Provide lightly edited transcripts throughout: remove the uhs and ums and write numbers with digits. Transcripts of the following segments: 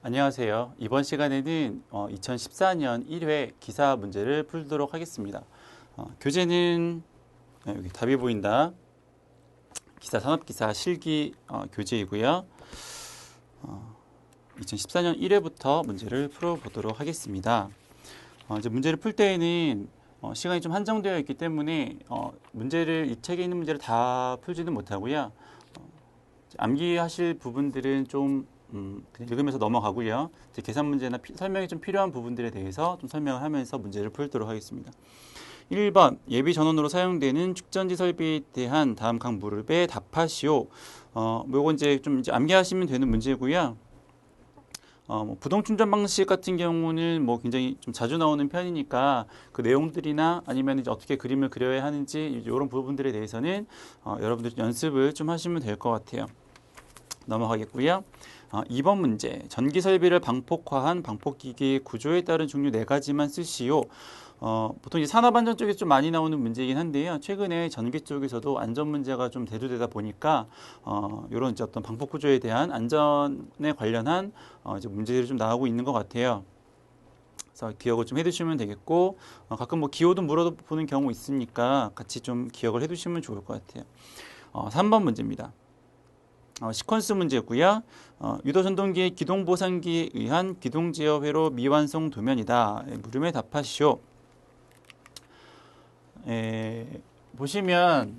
안녕하세요. 이번 시간에는 2014년 1회 기사 문제를 풀도록 하겠습니다. 교재는 여기 답이 보인다. 기사 산업기사 실기 교재이고요. 2014년 1회부터 문제를 풀어보도록 하겠습니다. 이제 문제를 풀 때에는 시간이 좀 한정되어 있기 때문에 문제를 이 책에 있는 문제를 다 풀지는 못하고요. 암기하실 부분들은 좀 그냥 읽으면서 넘어가고요. 이제 계산 문제나 설명이 좀 필요한 부분들에 대해서 좀 설명을 하면서 문제를 풀도록 하겠습니다. 1번 예비 전원으로 사용되는 축전지 설비에 대한 다음 각 물음에 답하시오. 요거 이제 좀 이제 암기하시면 되는 문제고요. 뭐 부동 충전 방식 같은 경우는 뭐 굉장히 좀 자주 나오는 편이니까 그 내용들이나 아니면 이제 어떻게 그림을 그려야 하는지 이런 부분들에 대해서는 여러분들 연습을 좀 하시면 될 것 같아요. 넘어가겠고요. 2번 문제. 전기 설비를 방폭화한 방폭기기의 구조에 따른 종류 4가지만 쓰시오. 보통 이제 산업안전 쪽에서 좀 많이 나오는 문제이긴 한데요. 최근에 전기 쪽에서도 안전 문제가 좀 대두되다 보니까 이런 이제 어떤 방폭 구조에 대한 안전에 관련한 이제 문제들이 좀 나오고 있는 것 같아요. 그래서 기억을 좀 해두시면 되겠고 가끔 뭐 기호도 물어보는 경우 있으니까 같이 좀 기억을 해두시면 좋을 것 같아요. 3번 문제입니다. 시퀀스 문제고요. 유도전동기의 기동보상기에 의한 기동제어회로 미완성 도면이다. 물음에 답하시오. 보시면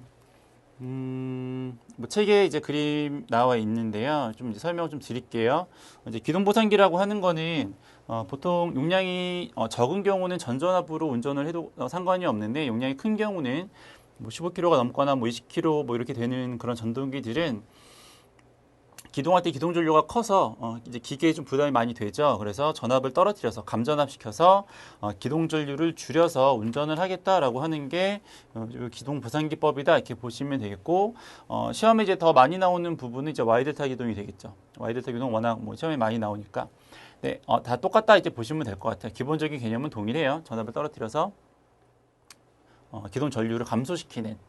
뭐 책에 이제 그림 나와 있는데요. 좀 이제 설명을 좀 드릴게요. 이제 기동보상기라고 하는 거는 보통 용량이 적은 경우는 전전압으로 운전을 해도 상관이 없는데 용량이 큰 경우는 뭐 15kg가 넘거나 뭐 20kg 뭐 이렇게 되는 그런 전동기들은 기동할 때 기동 전류가 커서 이제 기계에 좀 부담이 많이 되죠. 그래서 전압을 떨어뜨려서 감전압시켜서 기동 전류를 줄여서 운전을 하겠다라고 하는 게 기동 보상기법이다 이렇게 보시면 되겠고 시험에 이제 더 많이 나오는 부분은 이제 Y델타 기동이 되겠죠. Y델타 기동 워낙 뭐 시험에 많이 나오니까 네, 다 똑같다 이제 보시면 될 것 같아요. 기본적인 개념은 동일해요. 전압을 떨어뜨려서 기동 전류를 감소시키는.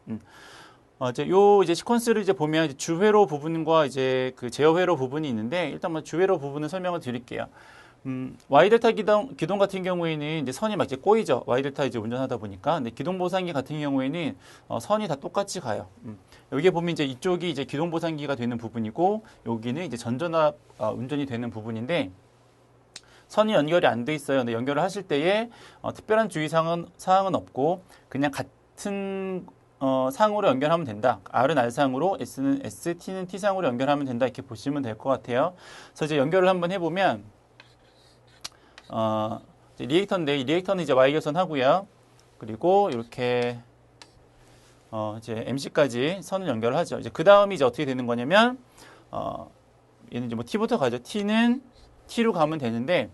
이제 이제 시퀀스를 이제 보면 이제 주회로 부분과 이제 그 제어회로 부분이 있는데 일단 뭐 주회로 부분을 설명을 드릴게요. Y델타 기동 같은 경우에는 이제 선이 막 이제 꼬이죠. Y델타 이제 운전하다 보니까. 근데 기동 보상기 같은 경우에는 선이 다 똑같이 가요. 여기에 보면 이제 이쪽이 이제 기동 보상기가 되는 부분이고 여기는 이제 전전압 운전이 되는 부분인데 선이 연결이 안 돼 있어요. 근데 연결을 하실 때에 특별한 주의사항은 없고 그냥 같은 상으로 연결하면 된다. R은 R상으로, S는 S, T는 T상으로 연결하면 된다. 이렇게 보시면 될 것 같아요. 그래서 이제 연결을 한번 해보면, 이제 리액터인데, 이 리액터는 이제 Y결선 하고요. 그리고 이렇게, 이제 MC까지 선을 연결을 하죠. 이제 그 다음이 이제 어떻게 되는 거냐면, 얘는 이제 뭐 T부터 가죠. T는 T로 가면 되는데,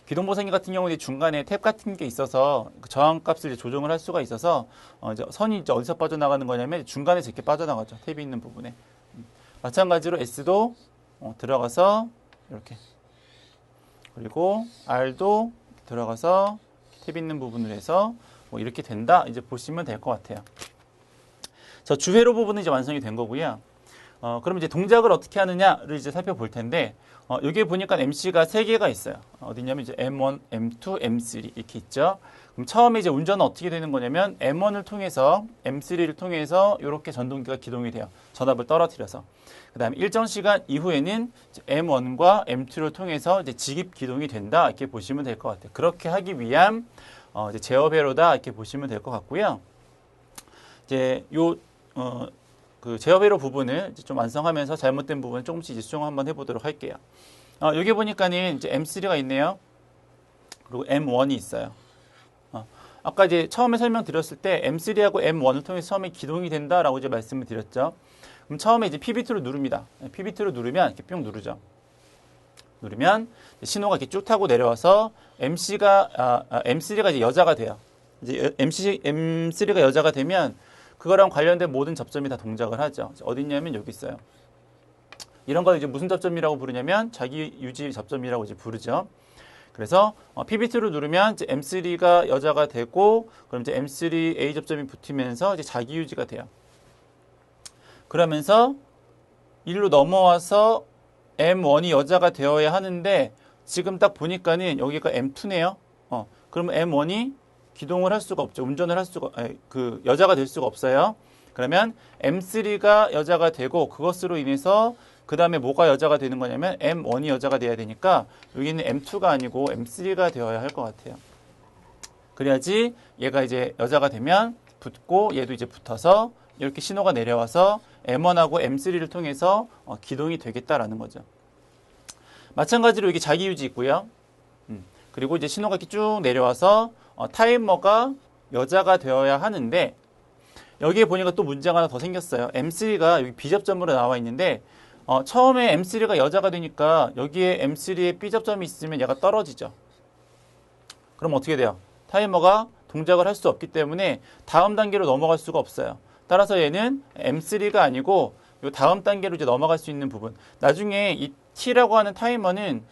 기동보상기 같은 경우는 중간에 탭 같은 게 있어서 그 저항값을 이제 조정을 할 수가 있어서 이제 선이 이제 어디서 빠져나가는 거냐면 중간에서 이렇게 빠져나가죠. 탭이 있는 부분에. 마찬가지로 S도 들어가서 이렇게 그리고 R도 들어가서 탭 있는 부분을 해서 뭐 이렇게 된다. 이제 보시면 될 것 같아요. 저 주회로 부분은 이제 완성이 된 거고요. 그럼 이제 동작을 어떻게 하느냐를 이제 살펴볼 텐데, 여기에 보니까 MC가 3개가 있어요. 어디냐면 이제 M1, M2, M3 이렇게 있죠. 그럼 처음에 이제 운전은 어떻게 되는 거냐면 M1을 통해서 M3를 통해서 이렇게 전동기가 기동이 돼요. 전압을 떨어뜨려서. 그다음에 일정 시간 이후에는 M1과 M2를 통해서 이제 직입 기동이 된다 이렇게 보시면 될 것 같아요. 그렇게 하기 위한 이제 제어회로다 이렇게 보시면 될 것 같고요. 이제 그 제어회로 부분을 이제 좀 완성하면서 잘못된 부분을 조금씩 이제 수정 한번 해보도록 할게요. 여기 보니까는 이제 M3가 있네요. 그리고 M1이 있어요. 아까 이제 처음에 설명드렸을 때 M3하고 M1을 통해서 처음에 기동이 된다라고 이제 말씀을 드렸죠. 그럼 처음에 이제 PB2를 누릅니다. PB2를 누르면 이렇게 뿅 누르죠. 누르면 신호가 이렇게 쭉 타고 내려와서 M3가 이제 여자가 돼요. 이제 M3가 여자가 되면 그거랑 관련된 모든 접점이 다 동작을 하죠. 어디 있냐면 여기 있어요. 이런 걸 이제 무슨 접점이라고 부르냐면 자기 유지 접점이라고 이제 부르죠. 그래서 PB2를 누르면 이제 M3가 여자가 되고 그럼 이제 M3A 접점이 붙으면서 이제 자기 유지가 돼요. 그러면서 1로 넘어와서 M1이 여자가 되어야 하는데 지금 딱 보니까는 여기가 M2네요. 그러면 M1이 기동을 할 수가 없죠. 운전을 할 수가 그 여자가 될 수가 없어요. 그러면 M3가 여자가 되고 그것으로 인해서 그 다음에 뭐가 여자가 되는 거냐면 M1이 여자가 돼야 되니까 여기는 M2가 아니고 M3가 되어야 할 것 같아요. 그래야지 얘가 이제 여자가 되면 붙고 얘도 이제 붙어서 이렇게 신호가 내려와서 M1하고 M3를 통해서 기동이 되겠다라는 거죠. 마찬가지로 여기 자기유지 있고요. 그리고 이제 신호가 이렇게 쭉 내려와서 타이머가 여자가 되어야 하는데 여기에 보니까 또 문제가 하나 더 생겼어요. M3가 여기 B접점으로 나와 있는데 처음에 M3가 여자가 되니까 여기에 M3에 B접점이 있으면 얘가 떨어지죠. 그럼 어떻게 돼요? 타이머가 동작을 할 수 없기 때문에 다음 단계로 넘어갈 수가 없어요. 따라서 얘는 M3가 아니고 요 다음 단계로 이제 넘어갈 수 있는 부분. 나중에 이 T라고 하는 타이머는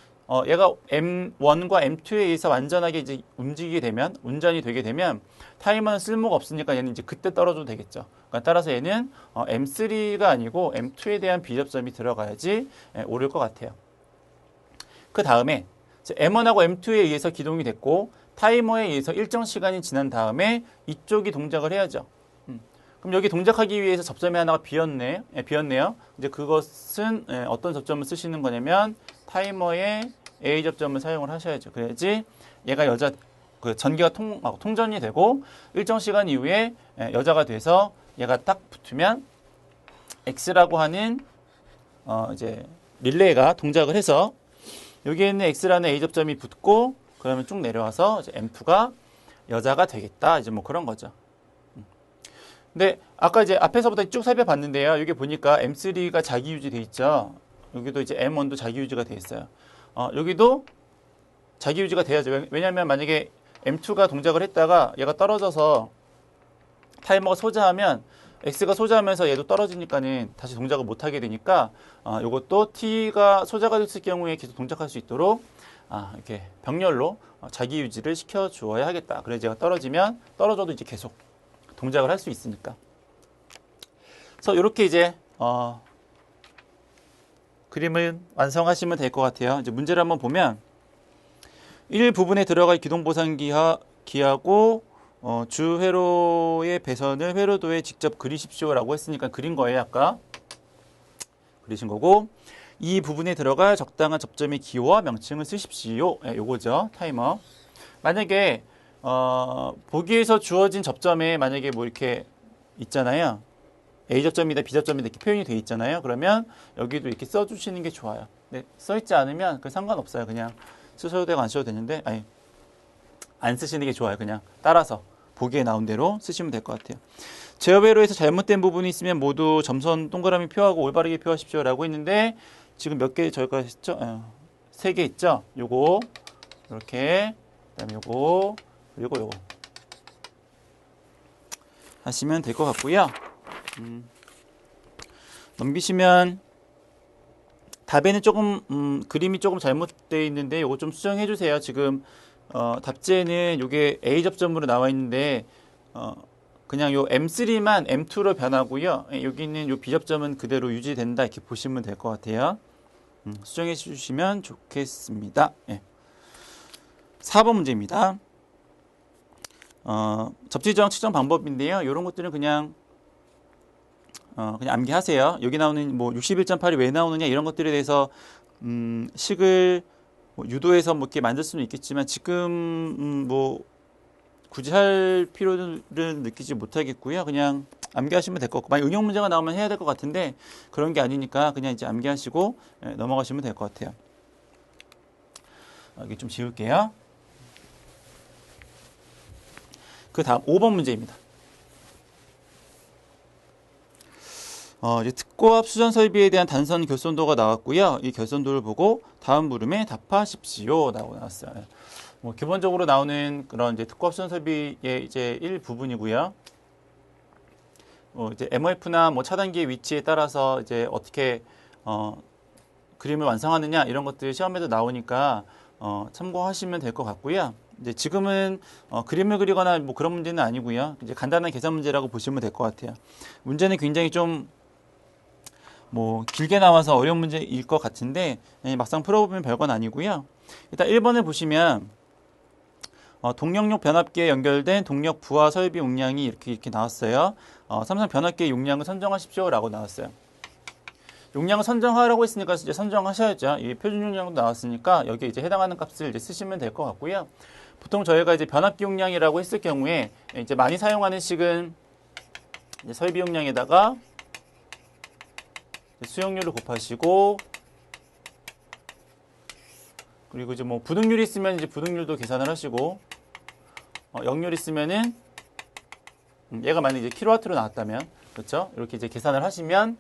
얘가 M1과 M2에 의해서 완전하게 이제 움직이게 되면, 운전이 되게 되면 타이머는 쓸모가 없으니까 얘는 이제 그때 떨어져도 되겠죠. 그러니까 따라서 얘는 M3가 아니고 M2에 대한 비접점이 들어가야지 옳을 것 같아요. 그 다음에 M1하고 M2에 의해서 기동이 됐고 타이머에 의해서 일정 시간이 지난 다음에 이쪽이 동작을 해야죠. 그럼 여기 동작하기 위해서 접점이 하나가 비었네요. 이제 그것은 어떤 접점을 쓰시는 거냐면 타이머에 A 접점을 사용을 하셔야죠. 그래야지 얘가 그 전기가 통전이 되고 일정 시간 이후에 여자가 돼서 얘가 딱 붙으면 X라고 하는 이제 릴레이가 동작을 해서 여기에 있는 X라는 A 접점이 붙고 그러면 쭉 내려와서 이제 M2가 여자가 되겠다. 이제 뭐 그런 거죠. 근데 아까 이제 앞에서부터 쭉 살펴봤는데요. 여기 보니까 M3가 자기 유지돼 있죠. 여기도 이제 M1도 자기 유지가 돼 있어요. 여기도 자기 유지가 돼야죠. 왜냐하면 만약에 M2가 동작을 했다가 얘가 떨어져서 타이머가 소자하면 X가 소자하면서 얘도 떨어지니까는 다시 동작을 못 하게 되니까 이것도 T가 소자가 됐을 경우에 계속 동작할 수 있도록 이렇게 병렬로 자기 유지를 시켜 주어야 하겠다. 그래서 얘가 떨어져도 이제 계속 동작을 할 수 있으니까. 그래서 이렇게 이제 그림을 완성하시면 될 것 같아요. 이제 문제를 한번 보면 1 부분에 들어갈 기동보상기하고 주 회로의 배선을 회로도에 직접 그리십시오라고 했으니까 그린 거예요. 아까 그리신 거고, 이 부분에 들어갈 적당한 접점의 기호와 명칭을 쓰십시오. 요거죠. 타이머. 만약에 보기에서 주어진 접점에 만약에 뭐 이렇게 있잖아요. A 접점이다, B 접점이다 이렇게 표현이 되어 있잖아요. 그러면 여기도 이렇게 써주시는 게 좋아요. 근데 써있지 않으면 그 상관없어요. 그냥 쓰셔도 되고 안 쓰셔도 되는데, 안 쓰시는 게 좋아요. 그냥 따라서 보기에 나온 대로 쓰시면 될 것 같아요. 제어회로에서 잘못된 부분이 있으면 모두 점선 동그라미 표하고 올바르게 표하십시오라고 했는데 지금 몇 개 저희가 했죠? 3개 있죠? 요거 이렇게, 그다음에 요거, 그리고 요거 하시면 될 것 같고요. 넘기시면 답에는 조금 그림이 조금 잘못되어 있는데 요거 좀 수정해 주세요. 지금 답지에는 요게 A 접점으로 나와 있는데 그냥 요 M3만 M2로 변하고요. 여기 있는 요 B 접점은 그대로 유지된다 이렇게 보시면 될 것 같아요. 수정해 주시면 좋겠습니다. 4번 문제입니다. 접지저항 측정 방법인데요. 이런 것들은 그냥 암기하세요. 여기 나오는 뭐 61.8이 왜 나오느냐 이런 것들에 대해서 식을 뭐 유도해서 뭐 이렇게 만들 수는 있겠지만 지금 뭐 굳이 할 필요는 느끼지 못하겠고요. 그냥 암기하시면 될 것 같고, 만약 응용 문제가 나오면 해야 될 것 같은데 그런 게 아니니까 그냥 이제 암기하시고 넘어가시면 될 것 같아요. 여기 좀 지울게요. 그 다음 5번 문제입니다. 이제 특고압 수전 설비에 대한 단선 결손도가 나왔고요. 이 결손도를 보고 다음 물음에 답하십시오 라고 나왔어요. 뭐 기본적으로 나오는 그런 이제 특고압 수전 설비의 이제 일부분이고요. 이제 MOF나 뭐 차단기의 위치에 따라서 이제 어떻게 그림을 완성하느냐 이런 것들 시험에도 나오니까 참고하시면 될 것 같고요. 이제 지금은 그림을 그리거나 뭐 그런 문제는 아니고요. 이제 간단한 계산 문제라고 보시면 될 것 같아요. 문제는 굉장히 좀 뭐 길게 나와서 어려운 문제일 것 같은데 막상 풀어보면 별건 아니고요. 일단 1번을 보시면 동력용 변압기에 연결된 동력 부하 설비 용량이 이렇게 나왔어요. 삼성 변압기의 용량을 선정하십시오라고 나왔어요. 용량을 선정하라고 했으니까 이제 선정하셔야죠. 이 표준 용량도 나왔으니까 여기에 이제 해당하는 값을 이제 쓰시면 될 것 같고요. 보통 저희가 이제 변압기 용량이라고 했을 경우에 이제 많이 사용하는 식은 이제 설비 용량에다가 수용률을 곱하시고, 그리고 이제 뭐 부등률이 있으면 이제 부등률도 계산을 하시고, 역률이 있으면은 얘가 만약에 이제 킬로와트로 나왔다면, 그렇죠? 이렇게 이제 계산을 하시면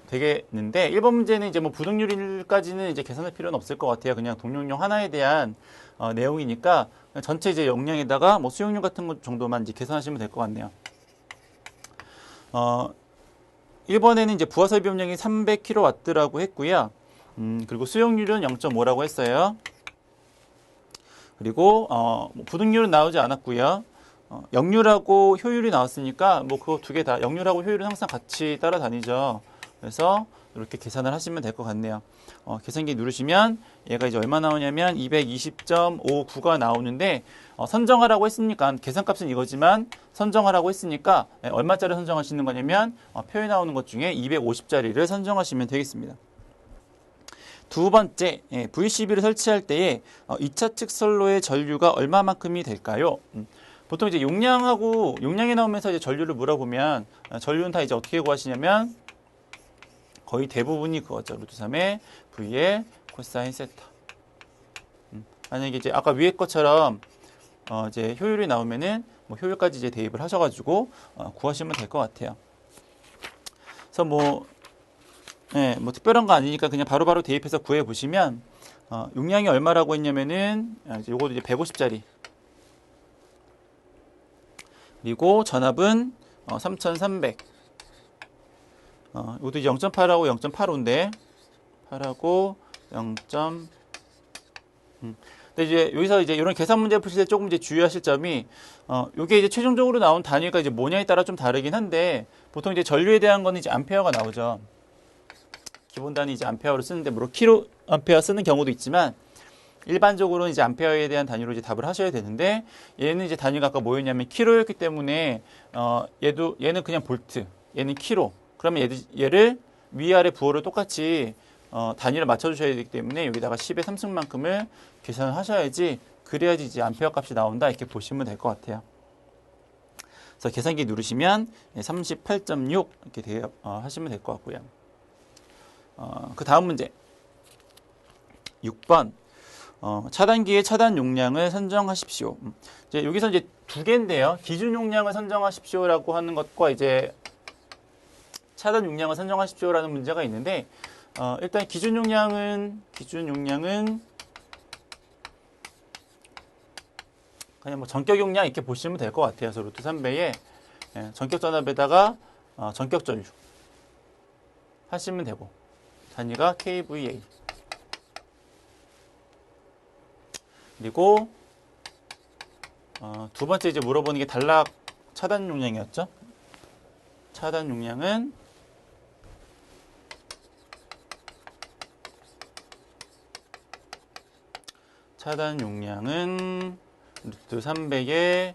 되겠는데, 1번 문제는 이제 뭐 부등률까지는 이제 계산할 필요는 없을 것 같아요. 그냥 동력용 하나에 대한 내용이니까 전체 이제 용량에다가 뭐 수용률 같은 것 정도만 이제 계산하시면 될 것 같네요. 1번에는 이제 부하 설비 용량이 300kW라고 했고요. 그리고 수용률은 0.5라고 했어요. 그리고 뭐 부등률은 나오지 않았고요. 역률하고 효율이 나왔으니까 뭐 그거 두 개 다, 역률하고 효율은 항상 같이 따라다니죠. 그래서 이렇게 계산을 하시면 될 것 같네요. 계산기 누르시면 얘가 이제 얼마 나오냐면 220.59가 나오는데, 선정하라고 했으니까 계산값은 이거지만 선정하라고 했으니까 얼마짜리 선정하시는 거냐면 표에 나오는 것 중에 250짜리를 선정하시면 되겠습니다. 두 번째, VCB를 설치할 때에 2차 측 선로의 전류가 얼마만큼이 될까요? 보통 이제 용량이 나오면서 이제 전류를 물어보면 전류는 다 이제 어떻게 구하시냐면 거의 대부분이 그거죠. 루트 3의 V의 코사인 세타. 만약에 이제 아까 위에 것처럼 이제 효율이 나오면은 뭐 효율까지 이제 대입을 하셔가지고 구하시면 될 것 같아요. 그래서 뭐 특별한 거 아니니까 그냥 바로바로 대입해서 구해 보시면 용량이 얼마라고 했냐면은 요것도 이제 150짜리. 그리고 전압은 3300. 이것도 이제 0.8하고 0.85인데 8하고 0. 근데 이제 여기서 이제 이런 계산 문제 푸실 때 조금 이제 주의하실 점이 요게 이제 최종적으로 나온 단위가 이제 뭐냐에 따라 좀 다르긴 한데, 보통 이제 전류에 대한 거는 이제 암페어가 나오죠. 기본 단위 이제 암페어로 쓰는데 물론 킬로 암페어 쓰는 경우도 있지만 일반적으로는 이제 암페어에 대한 단위로 이제 답을 하셔야 되는데, 얘는 이제 단위가 아까 뭐였냐면 킬로였기 때문에 얘는 그냥 볼트, 얘는 킬로. 그러면 얘를 위아래 부호를 똑같이 단위를 맞춰주셔야 되기 때문에 여기다가 10의 3승만큼을 계산을 하셔야지, 그래야지 이제 암페어 값이 나온다, 이렇게 보시면 될 것 같아요. 그래서 계산기 누르시면 38.6 이렇게 하시면 될 것 같고요. 그 다음 문제 6번. 차단기의 차단 용량을 선정하십시오. 이제 여기서 이제 두 개인데요. 기준 용량을 선정하십시오라고 하는 것과 이제 차단 용량을 선정하십시오라는 문제가 있는데, 일단 기준 용량은 그냥 뭐 전격 용량 이렇게 보시면 될 것 같아요. 그래서 루트 3배에 전격 전압에다가 전격 전류 하시면 되고, 단위가 kVA. 그리고 두 번째 이제 물어보는 게 단락 차단 용량이었죠. 차단 용량은 루트 300의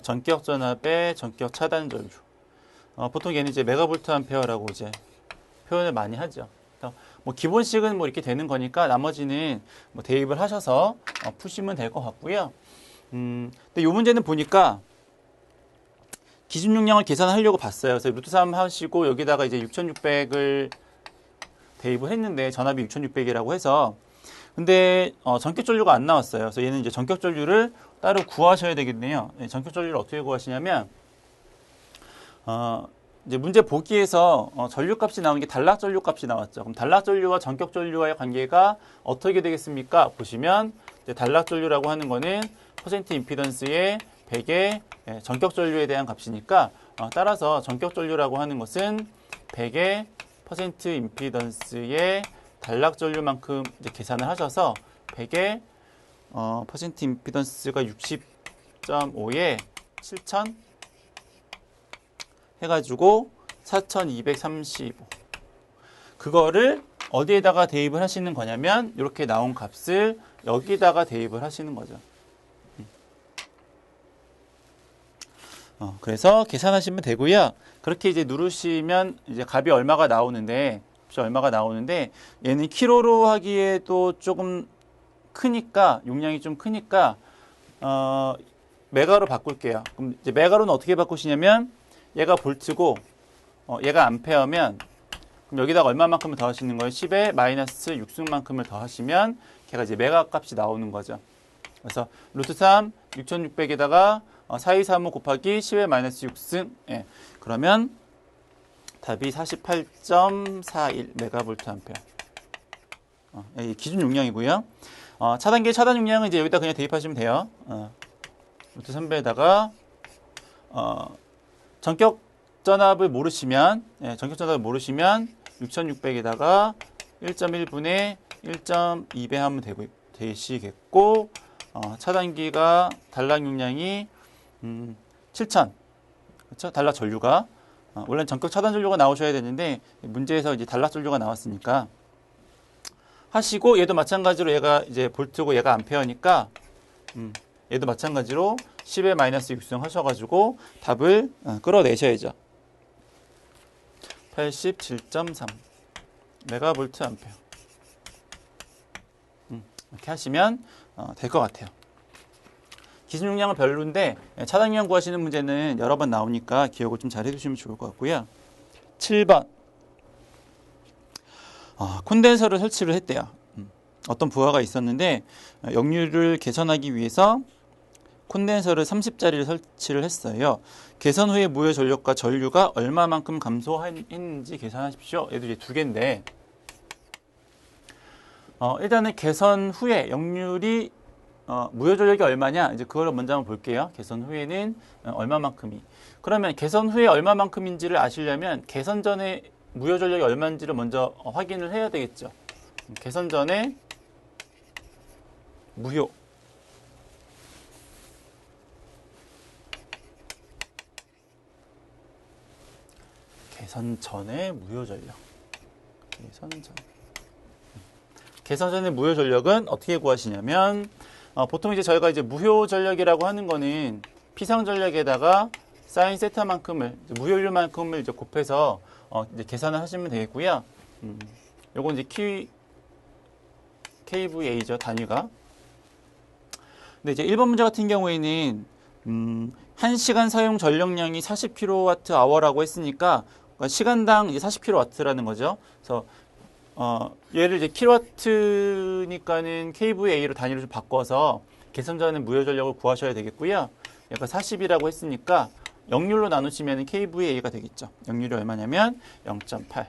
전격 전압의 전격 차단 전류. 보통 얘는 이제 메가볼트 암페어라고 이제 표현을 많이 하죠. 뭐 기본식은 뭐 이렇게 되는 거니까 나머지는 뭐 대입을 하셔서 푸시면 될 것 같고요. 근데 이 문제는 보니까 기준 용량을 계산하려고 봤어요. 그래서 루트 3 하시고 여기다가 이제 6600을 대입을 했는데 전압이 6600이라고 해서, 근데 전격 전류가 안 나왔어요. 그래서 얘는 이제 전격 전류를 따로 구하셔야 되겠네요. 전격 전류를 어떻게 구하시냐면 이제 문제 보기에서 전류 값이 나온 게 단락 전류 값이 나왔죠. 그럼 단락 전류와 전격 전류와의 관계가 어떻게 되겠습니까? 보시면 이제 단락 전류라고 하는 거는 퍼센트 임피던스의 100의 전격 전류에 대한 값이니까, 따라서 전격 전류라고 하는 것은 100의 퍼센트 임피던스의 단락 전류만큼 이제 계산을 하셔서 100의 퍼센트 임피던스가 60.5에 7000 해가지고 4235. 그거를 어디에다가 대입을 하시는 거냐면 이렇게 나온 값을 여기다가 대입을 하시는 거죠. 그래서 계산하시면 되고요. 그렇게 이제 누르시면 이제 값이 얼마가 나오는데 얘는 키로로 하기에도 조금 크니까 용량이 좀 크니까 메가로 바꿀게요. 그럼 이제 메가로는 어떻게 바꾸시냐면 얘가 볼트고 얘가 암페어면 그럼 여기다가 얼마만큼을 더 하시는 거예요? 10에 마이너스 6승만큼을 더 하시면 걔가 이제 메가 값이 나오는 거죠. 그래서 루트 3 6600에다가 4235 곱하기 10의 마이너스 6승. 예. 그러면 답이 48.41 메가볼트 암페어. 기준 용량이고요. 차단기 차단 용량은 이제 여기다 그냥 대입하시면 돼요. 루트 3배에다가 전격 전압을 모르시면 6600에다가 1.1분의 1.2배 하면 되시겠고 차단기가 단락 용량이 7000 그렇죠? 단락 전류가 원래는 전격 차단 전류가 나오셔야 되는데 문제에서 이제 단락 전류가 나왔으니까 하시고 얘도 마찬가지로 얘가 이제 볼트고 얘가 암페어니까 얘도 마찬가지로 10의 마이너스 6승 하셔가지고 답을 끌어내셔야죠. 87.3 메가볼트 암페어. 이렇게 하시면 될 것 같아요. 기준 용량은 별로인데 차단 용량 구하시는 문제는 여러 번 나오니까 기억을 좀 잘 해두시면 좋을 것 같고요. 7번 콘덴서를 설치를 했대요. 어떤 부하가 있었는데 역류를 개선하기 위해서 콘덴서를 30짜리를 설치를 했어요. 개선 후에 무효 전력과 전류가 얼마만큼 감소했는지 계산하십시오. 얘도 이제 두 개인데 일단은 개선 후에 역률이 무효 전력이 얼마냐 이제 그걸 먼저 한번 볼게요. 개선 후에는 얼마만큼이 그러면 개선 후에 얼마만큼인지를 아시려면 개선 전에 무효 전력이 얼마인지를 먼저 확인을 해야 되겠죠. 개선 전에 무효 개선 전에 무효 전력 개선 전에 무효 전력은 어떻게 구하시냐면 보통 이제 저희가 이제 무효 전력이라고 하는 거는 피상 전력에다가 사인 세타만큼을 무효율만큼을 이제 곱해서 이제 계산을 하시면 되겠고요. 요건 이제 kVA죠 단위가. 근데 이제 1번 문제 같은 경우에는 1시간 사용 전력량이 40kWh라고 했으니까 시간당 이제 40kW라는 거죠. 그래서 얘를 이제 킬로와트니까는 kVA로 단위로 좀 바꿔서 개선 전에 무효 전력을 구하셔야 되겠고요. 얘가 40이라고 했으니까 역률로 나누시면 kVA가 되겠죠. 역률이 얼마냐면 0.8.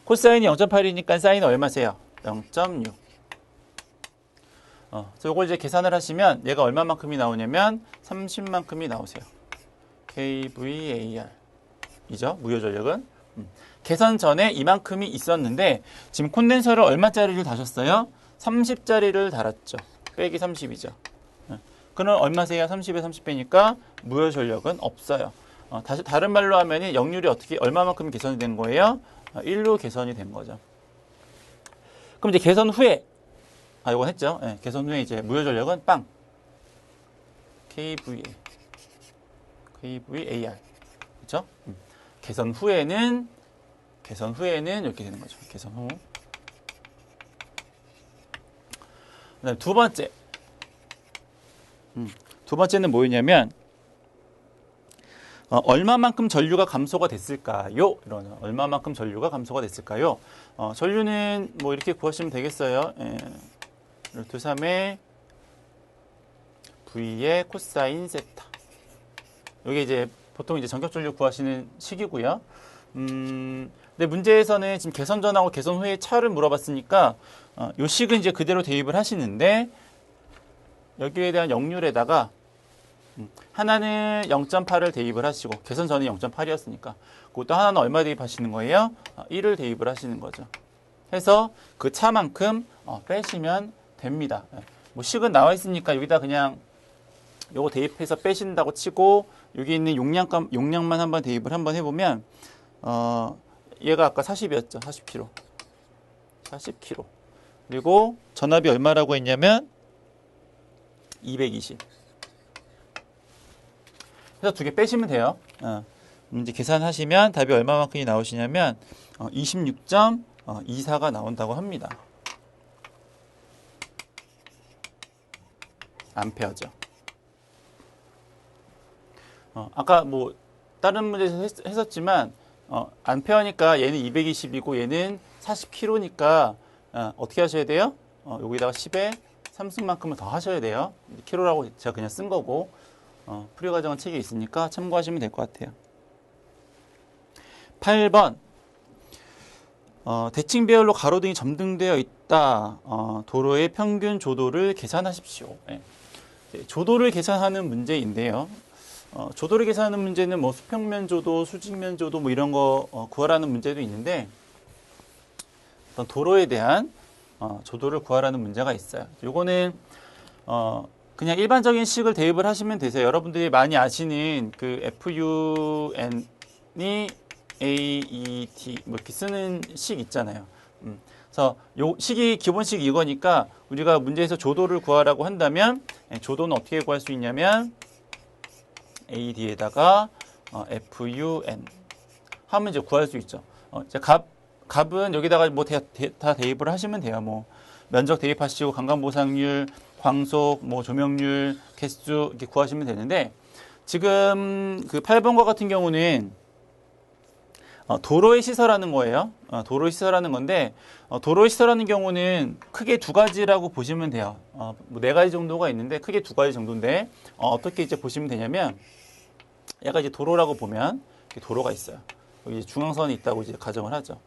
코사인이 0.8이니까 사인은 얼마세요? 0.6. 그래서 이걸 이제 계산을 하시면 얘가 얼마만큼이 나오냐면 30만큼이 나오세요. kVAR 이죠. 무효 전력은. 개선 전에 이만큼이 있었는데 지금 콘덴서를 얼마짜리를 다셨어요? 30짜리를 달았죠. 빼기 30이죠. 그럼 얼마세요? 30에 30배니까 무효 전력은 없어요. 다른 말로 하면 역률이 어떻게 얼마만큼 개선이 된 거예요? 1로 개선이 된 거죠. 그럼 이제 개선 후에 이건 했죠. 네, 개선 후에 이제 무효 전력은 빵 KVAR 그렇죠? 개선 후에는 이렇게 되는 거죠. 개선 후. 그다음에 두 번째. 두 번째는 뭐였냐면 얼마만큼 전류가 감소가 됐을까요? 이런 얼마만큼 전류가 감소가 됐을까요? 전류는 뭐 이렇게 구하시면 되겠어요. 루트 3의 V의 코사인 세타. 이게 이제 보통 이제 전격 전류 구하시는 식이고요. 근데 문제에서는 지금 개선 전하고 개선 후의 차를 물어봤으니까 요 식은 이제 그대로 대입을 하시는데 여기에 대한 역률에다가 하나는 0.8을 대입을 하시고 개선 전이 0.8이었으니까 그것도 하나는 얼마 대입하시는 거예요? 1을 대입을 하시는 거죠. 해서 그 차만큼 빼시면 됩니다. 뭐 식은 나와 있으니까 여기다 그냥 요거 대입해서 빼신다고 치고 여기 있는 용량만 한번 대입을 한번 해보면 얘가 아까 40이었죠. 40kg. 40kg. 그리고 전압이 얼마라고 했냐면 220. 그래서 두 개 빼시면 돼요. 문제 계산하시면 답이 얼마만큼이 나오시냐면 26.24가 나온다고 합니다. 암페어죠. 아까 뭐 다른 문제에서 했었지만 암페어니까 얘는 220이고 얘는 40kg니까 어떻게 하셔야 돼요? 여기다가 10의 3승만큼을 더 하셔야 돼요. kg라고 제가 그냥 쓴 거고 풀이 과정은 책에 있으니까 참고하시면 될 것 같아요. 8번 대칭 배열로 가로등이 점등되어 있다. 도로의 평균 조도를 계산하십시오. 네. 조도를 계산하는 문제인데요. 조도를 계산하는 문제는 뭐 수평면 조도, 수직면 조도 뭐 이런 거 구하라는 문제도 있는데 어떤 도로에 대한 조도를 구하라는 문제가 있어요. 요거는 그냥 일반적인 식을 대입을 하시면 되세요. 여러분들이 많이 아시는 그 FUN이 AET 뭐 이렇게 쓰는 식 있잖아요. 그래서 요 식이 기본식 이거니까 우리가 문제에서 조도를 구하라고 한다면 조도는 어떻게 구할 수 있냐면 AD에다가 FUN 하면 이제 구할 수 있죠. 이제 값은 여기다가 뭐 다 대입을 하시면 돼요. 뭐 면적 대입하시고 강간보상률, 광속, 뭐 조명률, 개수 이렇게 구하시면 되는데 지금 그 8번과 같은 경우는 도로의 시설하는 거예요. 도로의 시설하는 건데 도로의 시설하는 경우는 크게 두 가지라고 보시면 돼요. 뭐 네 가지 정도가 있는데 크게 두 가지 정도인데 어떻게 이제 보시면 되냐면 얘가 이제 도로라고 보면 도로가 있어요. 여기 이제 중앙선이 있다고 이제 가정을 하죠.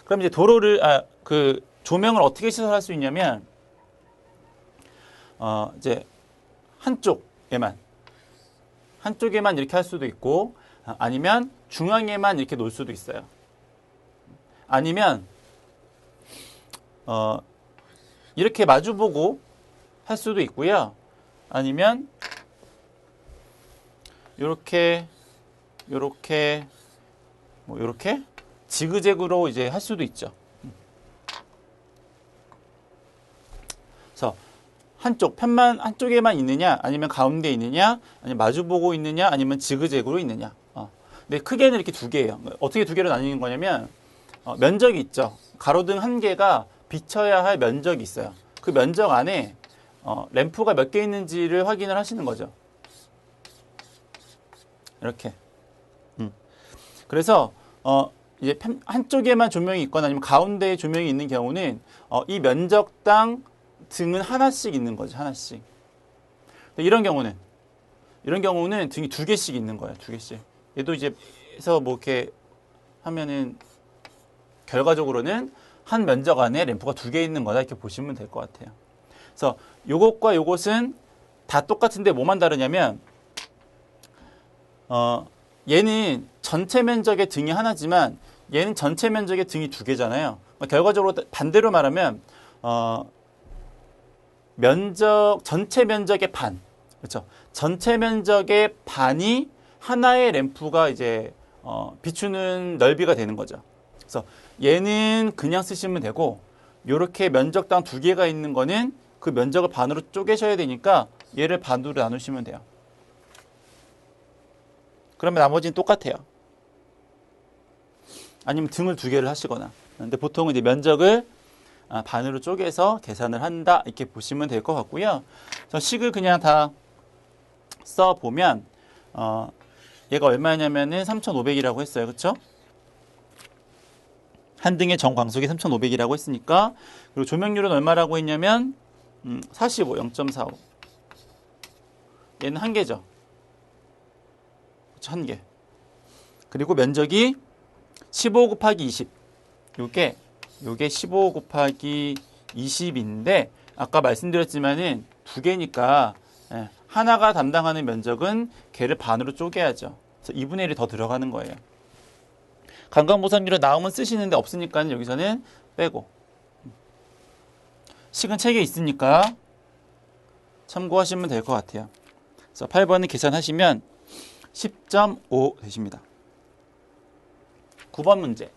그럼 이제 도로를 그 조명을 어떻게 시설할 수 있냐면 이제 한쪽에만 이렇게 할 수도 있고 아니면 중앙에만 이렇게 놓을 수도 있어요. 아니면 이렇게 마주보고 할 수도 있고요. 아니면 요렇게 뭐 요렇게 지그재그로 이제 할 수도 있죠. 그래서 한쪽에만 있느냐, 아니면 가운데 있느냐, 아니면 마주보고 있느냐, 아니면 지그재그로 있느냐. 근데 크게는 이렇게 두 개예요. 어떻게 두 개로 나뉘는 거냐면 면적이 있죠. 가로등 한 개가 비춰야 할 면적이 있어요. 그 면적 안에 램프가 몇 개 있는지를 확인을 하시는 거죠. 이렇게. 그래서 이제 한쪽에만 조명이 있거나 아니면 가운데에 조명이 있는 경우는 이 면적당 등은 하나씩 있는 거죠. 하나씩. 이런 경우는 등이 두 개씩 있는 거예요. 두 개씩. 얘도 이제 해서 뭐 이렇게 하면은 결과적으로는 한 면적 안에 램프가 두 개 있는 거다 이렇게 보시면 될 것 같아요. 그래서 요것과 요것은 다 똑같은데 뭐만 다르냐면 얘는 전체 면적의 등이 하나지만 얘는 전체 면적의 등이 두 개잖아요. 결과적으로 반대로 말하면 전체 면적의 반, 그렇죠? 전체 면적의 반이 하나의 램프가 이제 비추는 넓이가 되는 거죠. 그래서 얘는 그냥 쓰시면 되고 이렇게 면적당 두 개가 있는 거는 그 면적을 반으로 쪼개셔야 되니까 얘를 반으로 나누시면 돼요. 그러면 나머지는 똑같아요. 아니면 등을 두 개를 하시거나. 근데 보통은 이제 면적을 반으로 쪼개서 계산을 한다 이렇게 보시면 될 것 같고요. 그래서 식을 그냥 다 써보면 얘가 얼마냐면은 3,500이라고 했어요. 그렇죠? 한 등의 정광속이 3,500이라고 했으니까 그리고 조명률은 얼마라고 했냐면 45, 0.45. 얘는 한 개죠. 그렇죠? 한 개. 그리고 면적이 15 곱하기 20. 요게 15 곱하기 20인데 아까 말씀드렸지만은 두 개니까 하나가 담당하는 면적은 걔를 반으로 쪼개야죠. 그래서 2분의 1이 더 들어가는 거예요. 강간보상률은 나오면 쓰시는데 없으니까 여기서는 빼고. 식은 책에 있으니까 참고하시면 될 것 같아요. 그래서 8번은 계산하시면 10.5 되십니다. 9번 문제.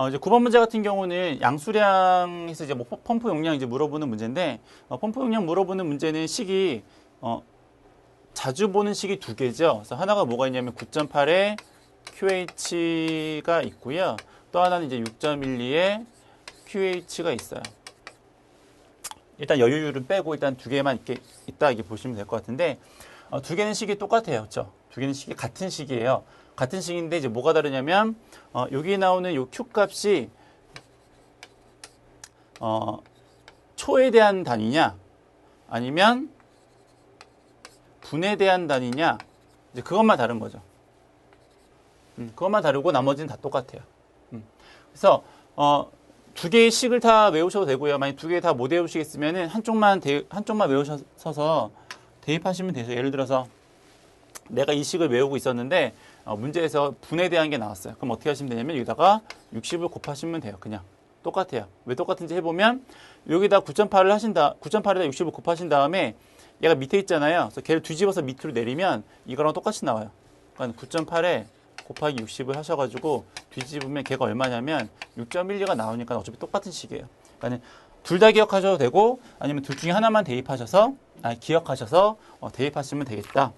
이제 9번 문제 같은 경우는 양수량에서 이제 뭐 펌프 용량 이제 물어보는 문제인데, 펌프 용량 물어보는 문제는 식이, 자주 보는 식이 두 개죠. 그래서 하나가 뭐가 있냐면 9.8에 QH가 있고요. 또 하나는 이제 6.12에 QH가 있어요. 일단 여유율은 빼고 일단 두 개만 있다 이렇게 보시면 될 것 같은데, 두 개는 식이 똑같아요. 그렇죠? 두 개는 식이 같은 식이에요. 같은 식인데 이제 뭐가 다르냐면 여기 나오는 요 Q 값이 초에 대한 단위냐 아니면 분에 대한 단위냐, 이제 그것만 다른 거죠. 그것만 다르고 나머지는 다 똑같아요. 그래서 두 개의 식을 다 외우셔도 되고요. 만약 두 개 다 못 외우시겠으면은 한쪽만 외우셔서 대입하시면 되죠. 예를 들어서 내가 이 식을 외우고 있었는데 문제에서 분에 대한 게 나왔어요. 그럼 어떻게 하시면 되냐면 여기다가 60을 곱하시면 돼요. 그냥 똑같아요. 왜 똑같은지 해보면 여기다 9.8에다 60을 곱하신 다음에 얘가 밑에 있잖아요. 그래서 걔를 뒤집어서 밑으로 내리면 이거랑 똑같이 나와요. 그러니까 9.8에 곱하기 60을 하셔가지고 뒤집으면 걔가 얼마냐면 6.12가 나오니까 어차피 똑같은 식이에요. 그러니까 둘 다 기억하셔도 되고 아니면 둘 중에 하나만 기억하셔서 대입하시면 되겠다.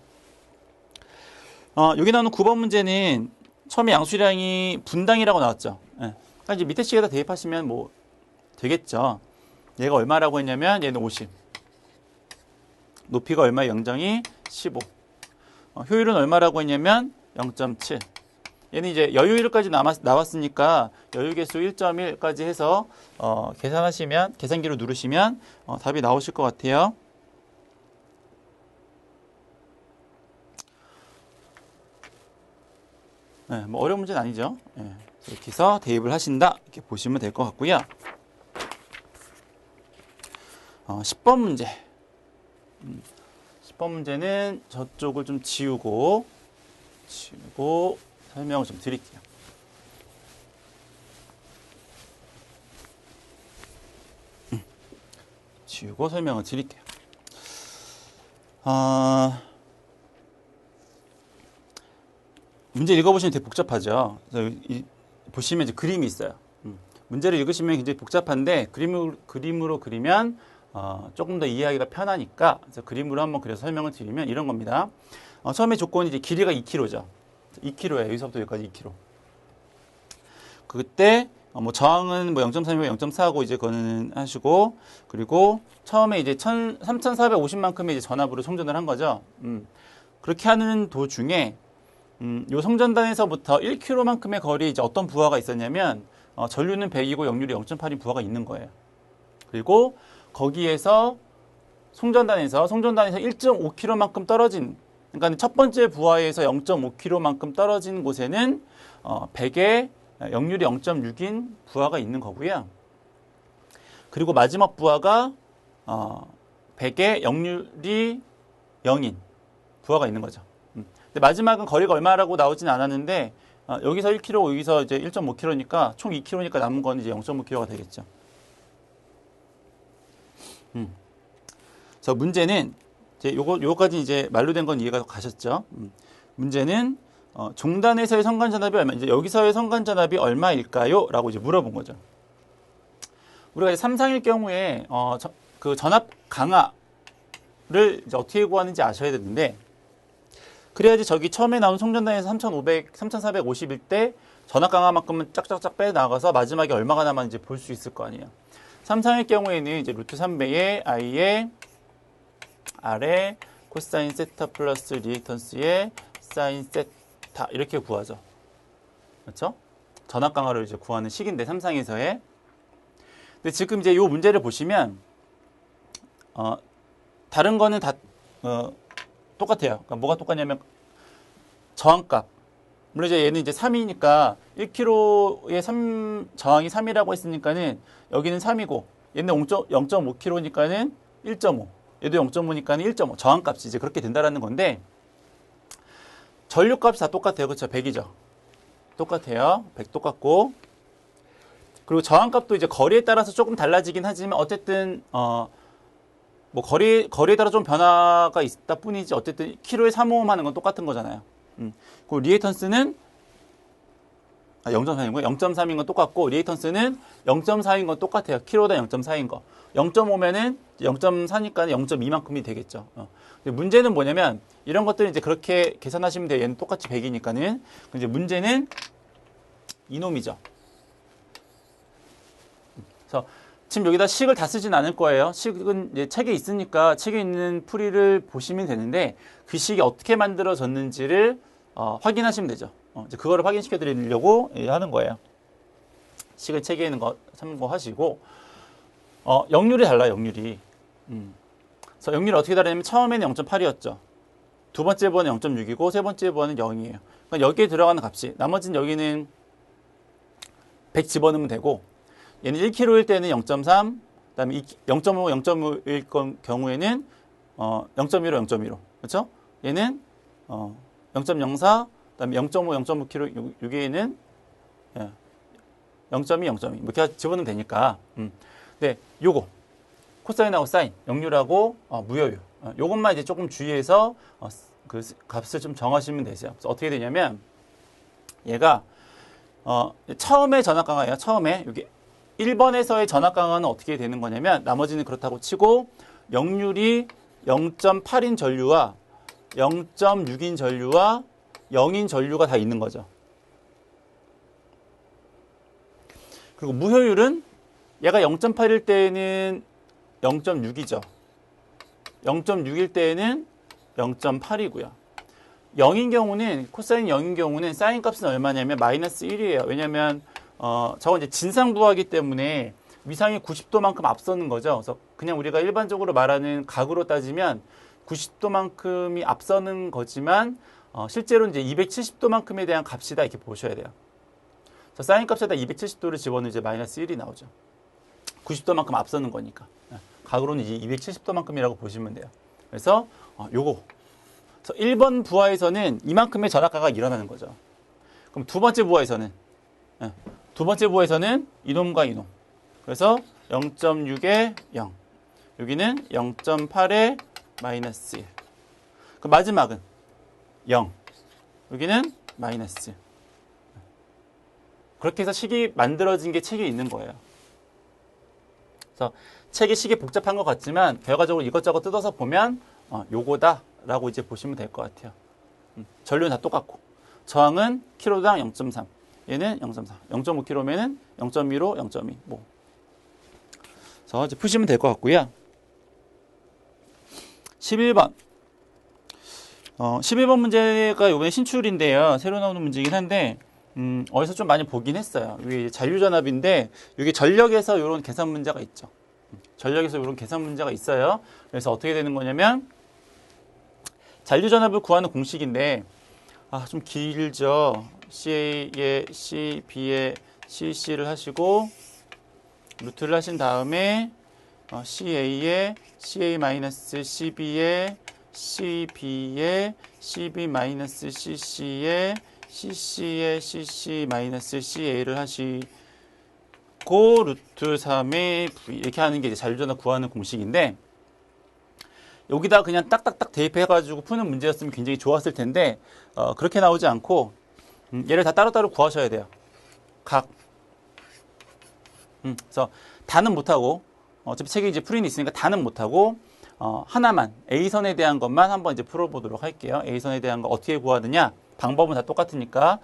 여기 나오는 9번 문제는 처음에 양수량이 분당이라고 나왔죠. 예. 그러니까 이제 밑에 식에다 대입하시면 뭐 되겠죠. 얘가 얼마라고 했냐면 얘는 50. 높이가 얼마에 0.2? 15. 효율은 얼마라고 했냐면 0.7. 얘는 이제 여유율까지 나왔으니까 여유개수 1.1까지 해서 계산하시면 계산기로 누르시면 답이 나오실 것 같아요. 네, 뭐 어려운 문제는 아니죠. 네, 이렇게 해서 대입을 하신다 이렇게 보시면 될 것 같고요. 10번 문제. 10번 문제는 저쪽을 좀 지우고 설명을 좀 드릴게요. 지우고 설명을 드릴게요. 문제 읽어보시면 되게 복잡하죠. 그래서 보시면 이제 그림이 있어요. 문제를 읽으시면 굉장히 복잡한데 그림으로 그리면 조금 더 이해하기가 편하니까 그래서 그림으로 한번 그려서 설명을 드리면 이런 겁니다. 처음에 조건이 이제 길이가 2km죠. 2km예요. 여기서부터 여기까지 2km. 그때 뭐 저항은 뭐 0.3이고 0.4하고 이제 그거는 하시고, 그리고 처음에 이제 3,450만큼의 이제 전압으로 송전을 한 거죠. 그렇게 하는 도중에 요 송전단에서부터 1km만큼의 거리에 이제 어떤 부하가 있었냐면 전류는 100이고 역률이 0.8인 부하가 있는 거예요. 그리고 거기에서 송전단에서 1.5km만큼 떨어진, 그러니까 첫 번째 부하에서 0.5km만큼 떨어진 곳에는 100에 역률이 0.6인 부하가 있는 거고요. 그리고 마지막 부하가 100에 역률이 0인 부하가 있는 거죠. 근데 마지막은 거리가 얼마라고 나오진 않았는데 여기서 1km, 여기서 이제 1.5km니까 총 2km니까 남은 건 이제 0.5km가 되겠죠. 그래서 문제는 이제 요거까지 이제 말로 된 건 이해가 가셨죠? 문제는 종단에서의 선간 전압이 얼마, 이제 여기서의 선간 전압이 얼마일까요? 라고 이제 물어본 거죠. 우리가 이제 3상일 경우에 그 전압 강화를 이제 어떻게 구하는지 아셔야 되는데, 그래야지 저기 처음에 나온 송전단에서 3,450일 때 전압 강화만큼은 짝짝짝 빼 나가서 마지막에 얼마가 남았는지 볼 수 있을 거 아니에요. 3상일 경우에는 이제 루트 3배의 i의 r에 코사인 세타 플러스 리액턴스의 사인 세타 이렇게 구하죠. 그렇죠? 전압 강화를 이제 구하는 식인데 3상에서의. 근데 지금 이제 이 문제를 보시면 다른 거는 다 똑같아요. 그러니까 뭐가 똑같냐면 저항값. 물론 이제 얘는 이제 3이니까 1kg에 저항이 3이라고 했으니까는 여기는 3이고 얘는 0.5kg니까는 1.5. 얘도 0.5니까는 1.5. 저항값이 이제 그렇게 된다라는 건데, 전류값이 다 똑같아요. 그렇죠? 100이죠. 똑같아요. 100 똑같고. 그리고 저항값도 이제 거리에 따라서 조금 달라지긴 하지만 어쨌든 뭐 거리에 따라 좀 변화가 있다 뿐이지 어쨌든 키로에 3오hm 하는 건 똑같은 거잖아요. 그리고 리액턴스는 0.3인 거, 0.3인 건 똑같고 리액턴스는 0.4인 건 똑같아요. 킬로당 0.4인 거. 0.5면은 0.4니까 0.2만큼이 되겠죠. 문제는 뭐냐면 이런 것들은 이제 그렇게 계산하시면 돼요. 얘는 똑같이 100이니까는. 이제 문제는 이놈이죠. 그래서 지금 여기다 식을 다 쓰진 않을 거예요. 식은 이제 책에 있으니까 책에 있는 풀이를 보시면 되는데 그 식이 어떻게 만들어졌는지를 확인하시면 되죠. 이제 그거를 확인시켜 드리려고 하는 거예요. 식을 책에 있는 거 참고하시고 역률이 달라요. 역률이. 그래서 역률이 어떻게 다르냐면 처음에는 0.8이었죠. 두 번째 번은 0.6이고 세 번째 번은 0이에요. 그러니까 여기에 들어가는 값이 나머지는 여기는 100 집어넣으면 되고 얘는 1kg일 때는 0.3, 그다음에 0.5, 0.5일 경우에는 0.15, 0.15. 그렇죠? 얘는 0.04, 그다음에 0.5, 0.5kg 여기에는 0.2, 0.2 이렇게 집어넣으면 되니까. 네, 요거 코사인하고 사인, 역률하고 무효율. 요것만 이제 조금 주의해서 그 값을 좀 정하시면 되죠. 그래서 어떻게 되냐면 얘가 처음에 전압강화예요. 처음에 여기 1번에서의 전압강화는 어떻게 되는 거냐면 나머지는 그렇다고 치고 역률이 0.8인 전류와 0.6인 전류와 0인 전류가 다 있는 거죠. 그리고 무효율은 얘가 0.8일 때는 0.6이죠. 0.6일 때는 0.8이고요. 0인 경우는 코사인 0인 경우는 사인 값은 얼마냐면 마이너스 1이에요. 왜냐면 저건 이제 진상부하기 때문에 위상이 90도만큼 앞서는 거죠. 그래서 그냥 우리가 일반적으로 말하는 각으로 따지면 90도만큼이 앞서는 거지만 실제로 이제 270도만큼에 대한 값이다 이렇게 보셔야 돼요. 그래서 사인 값에다 270도를 집어넣으면 이제 마이너스 1이 나오죠. 90도만큼 앞서는 거니까. 각으로는 이제 270도만큼이라고 보시면 돼요. 그래서 요거. 그래서 1번 부하에서는 이만큼의 전압가가 일어나는 거죠. 그럼 두 번째 부하에서는 이놈과 이놈. 그래서 0.6에 0. 여기는 0.8에 마이너스 1. 그 마지막은 0. 여기는 마이너스 1. 그렇게 해서 식이 만들어진 게 책에 있는 거예요. 그래서 책이 식이 복잡한 것 같지만 결과적으로 이것저것 뜯어서 보면 요거다라고 이제 보시면 될 것 같아요. 전류는 다 똑같고 저항은 킬로당 0.3. 얘는 0.4. 0.5kg면은 0.15, 0.2. 뭐. 그래서 이제 푸시면 될 것 같고요. 11번. 11번 문제가 이번에 신출인데요. 새로 나오는 문제이긴 한데 어디서 좀 많이 보긴 했어요. 이게 잔류전압인데 이게 전력에서 이런 계산 문제가 있죠. 전력에서 이런 계산 문제가 있어요. 그래서 어떻게 되는 거냐면 잔류전압을 구하는 공식인데 좀 길죠. CA에 C, B에 CC를 하시고 루트를 하신 다음에 CA에 CA-CB에 CB에 CB-CC에 CC에 CC-CA를 하시고 루트 3의 V 이렇게 하는 게 이제 잔류전압 구하는 공식인데 여기다 그냥 딱딱딱 대입해가지고 푸는 문제였으면 굉장히 좋았을 텐데 그렇게 나오지 않고 얘를 다 따로따로 구하셔야 돼요. 각. 그래서 다는 못하고 어차피 책에 이제 풀이는 있으니까 다는 못하고 하나만 A선에 대한 것만 한번 이제 풀어보도록 할게요. A선에 대한 거 어떻게 구하느냐? 방법은 다 똑같으니까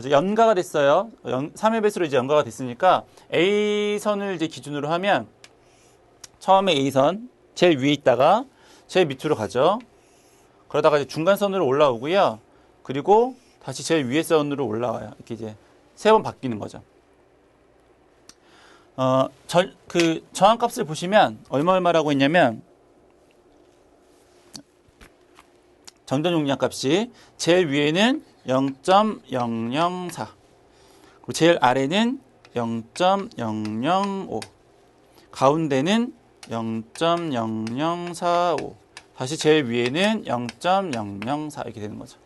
연가가 됐어요. 3의 배수로 이제 연가가 됐으니까 A선을 이제 기준으로 하면 처음에 A선 제일 위에 있다가 제일 밑으로 가죠. 그러다가 이제 중간선으로 올라오고요. 그리고 다시 제일 위에 선으로 올라와요. 이렇게 이제 3번 바뀌는 거죠. 그 저항값을 보시면 얼마라고 했냐면 정전 용량 값이 제일 위에는 0.004 그리고 제일 아래는 0.005 가운데는 0.0045 다시 제일 위에는 0.004 이렇게 되는 거죠.